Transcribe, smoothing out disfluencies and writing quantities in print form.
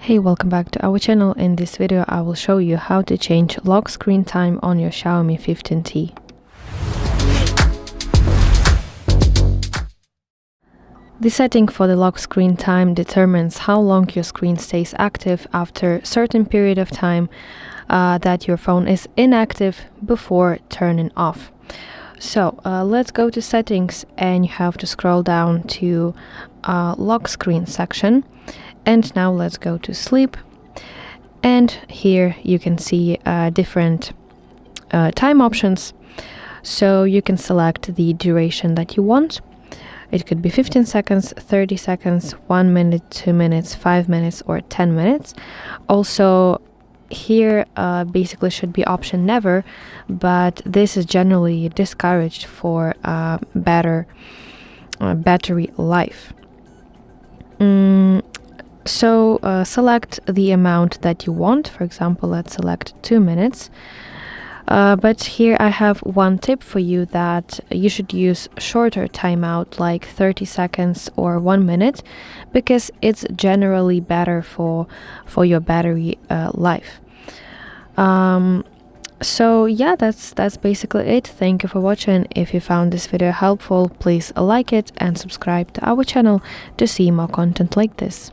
Hey, welcome back to our channel. In this video I will show you how to change lock screen time on your Xiaomi 15T. The setting for the lock screen time determines how long your screen stays active after a certain period of time that your phone is inactive before turning off. So let's go to settings, and you have to scroll down to lock screen section. And now let's go to sleep, and here you can see different time options. So you can select the duration that you want. It could be 15 seconds, 30 seconds, 1 minute, 2 minutes, 5 minutes, or 10 minutes. Also here basically should be option never, but this is generally discouraged for better battery life. So select the amount that you want. For example, let's select 2 minutes. But here I have one tip for you, that you should use shorter timeout, like 30 seconds or 1 minute, because it's generally better for your battery life. So yeah, that's basically it. Thank you for watching. If you found this video helpful, please like it and subscribe to our channel to see more content like this.